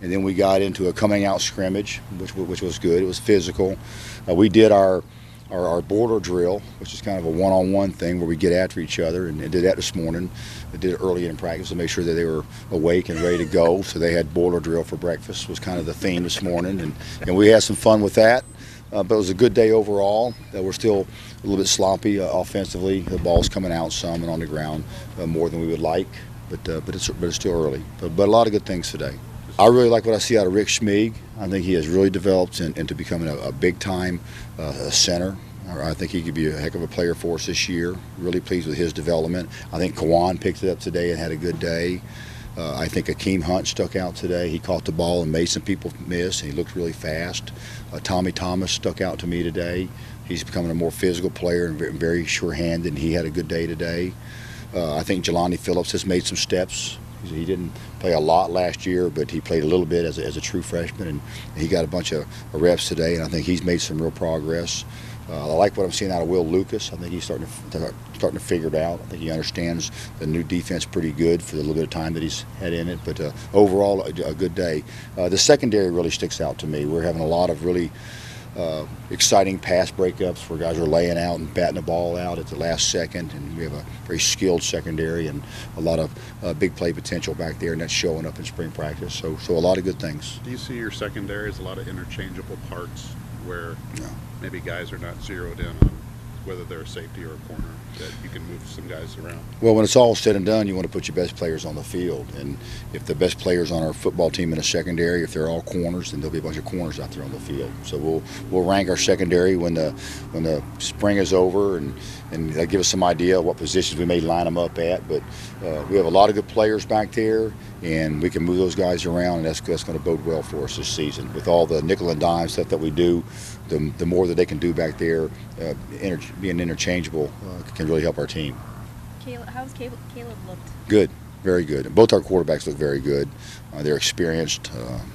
and then we got into a coming out scrimmage, which was good. It was physical. We did our border drill, which is kind of a one-on-one thing where we get after each other, and did that this morning. I did it early in practice to make sure that they were awake and ready to go. So they had border drill for breakfast was kind of the theme this morning, and we had some fun with that. But it was a good day overall. We're still a little bit sloppy offensively. The ball's coming out some and on the ground more than we would like, but it's still early. But a lot of good things today. I really like what I see out of Rick Schmeig. I think he has really developed into becoming a big-time center. I think he could be a heck of a player for us this year. Really pleased with his development. I think Kawan picked it up today and had a good day. I think Akeem Hunt stuck out today. He caught the ball and made some people miss, and he looked really fast. Tommy Thomas stuck out to me today. He's becoming a more physical player and very sure-handed, and he had a good day today. I think Jelani Phillips has made some steps. He didn't play a lot last year, but he played a little bit as a true freshman, and he got a bunch of reps today, and I think he's made some real progress. I like what I'm seeing out of Will Lucas. I think he's starting to figure it out. I think he understands the new defense pretty good for the little bit of time that he's had in it. But overall, a good day. The secondary really sticks out to me. We're having a lot of really exciting pass breakups where guys are laying out and batting the ball out at the last second, and we have a very skilled secondary and a lot of big play potential back there, and that's showing up in spring practice. So a lot of good things. Do you see your secondary as a lot of interchangeable parts where maybe guys are not zeroed in on whether they're a safety or a corner, that you can move some guys around? Well, when it's all said and done, you want to put your best players on the field. And if the best players on our football team in the secondary, if they're all corners, then there'll be a bunch of corners out there on the field. So we'll rank our secondary when the spring is over, and that'll give us some idea of what positions we may line them up at. But we have a lot of good players back there, and we can move those guys around, and that's going to bode well for us this season. With all the nickel and dime stuff that we do, the more that they can do back there, being interchangeable can really help our team. How's Caleb looked? Good, very good. Both our quarterbacks look very good. They're experienced,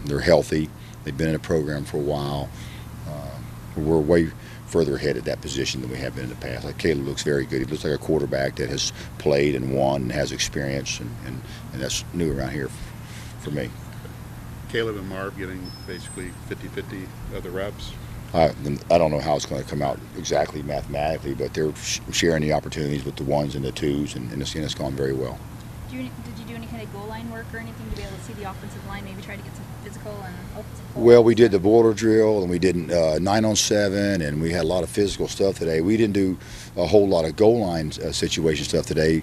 they're healthy, they've been in the program for a while. We're way further ahead at that position than we have been in the past. Like Caleb looks very good. He looks like a quarterback that has played and won and has experience, and that's new around here for me. Caleb and Marv getting basically 50-50 of the reps. I don't know how it's going to come out exactly mathematically, but they're sharing the opportunities with the ones and the twos, and it's gone very well. Did you do any kind of goal line work or anything to be able to see the offensive line, maybe try to get some physical and offensive goals? Well, we did the border drill, and we did 9-on-7, and we had a lot of physical stuff today. We didn't do a whole lot of goal line situation stuff today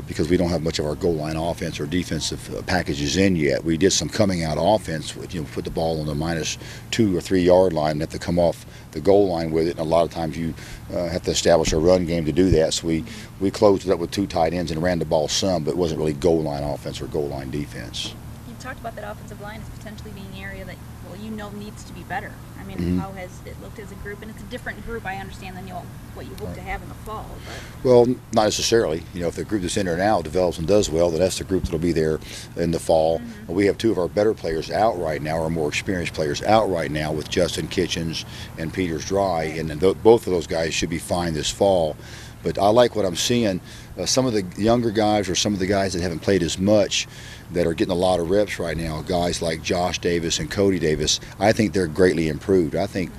because we don't have much of our goal line offense or defensive packages in yet. We did some coming out offense, put the ball on the -2 or 3 yard line and have to come off the goal line with it, and a lot of times you have to establish a run game to do that. So we closed it up with 2 tight ends and ran the ball some, but it wasn't really goal line offense or goal line defense. You talked about that offensive line as potentially being an area that, needs to be better. I mean, how has it looked as a group? And it's a different group, I understand, than what you hope to have in the fall. But. Well, not necessarily. If the group that's in there now develops and does well, then that's the group that'll be there in the fall. We have 2 of our better players out right now, our more experienced players out right now, with Justin Kitchens and Peters Dry, and then both of those guys should be fine this fall. But I like what I'm seeing. Some of the younger guys, or some of the guys that haven't played as much, that are getting a lot of reps right now, guys like Josh Davis and Cody Davis, I think they're greatly improved. I think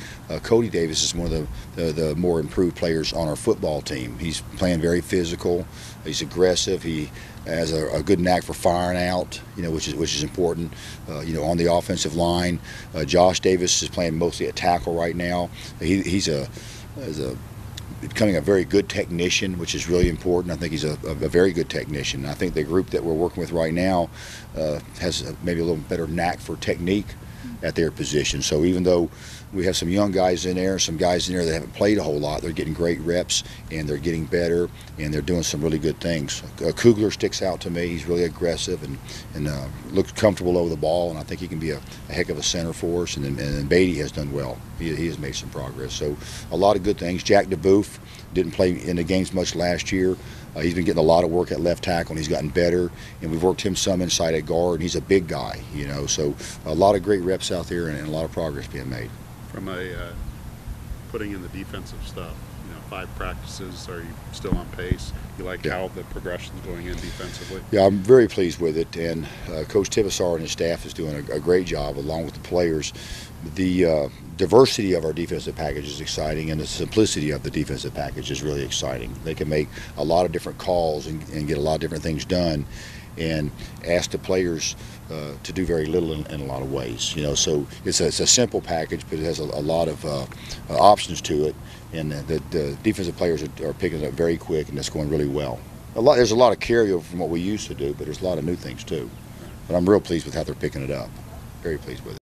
Cody Davis is one of the more improved players on our football team. He's playing very physical. He's aggressive. He has a good knack for firing out, which is important. On the offensive line, Josh Davis is playing mostly a tackle right now. He's becoming a very good technician, which is really important. I think he's a very good technician. I think the group that we're working with right now has maybe a little better knack for technique at their position. So even though we have some young guys in there, some guys in there that haven't played a whole lot, they're getting great reps, and they're getting better, and they're doing some really good things. Kugler sticks out to me. He's really aggressive and looks comfortable over the ball, and I think he can be a heck of a center for us. And then Beatty has done well. He has made some progress. So a lot of good things. Jack DeBoof didn't play in the games much last year. He's been getting a lot of work at left tackle, and he's gotten better. And we've worked him some inside at guard, and he's a big guy, So a lot of great reps out there, and a lot of progress being made. From putting in the defensive stuff, 5 practices? Are you still on pace? You like Yeah. how the progression's going in defensively? Yeah, I'm very pleased with it, and Coach Tibasar and his staff is doing a great job along with the players. The diversity of our defensive package is exciting, and the simplicity of the defensive package is really exciting. They can make a lot of different calls and get a lot of different things done, and ask the players to do very little in a lot of ways. You know, so it's a simple package, but it has a lot of options to it, and the defensive players are picking it up very quick, and it's going really well. There's a lot of carryover from what we used to do, but there's a lot of new things too. But I'm real pleased with how they're picking it up. Very pleased with it.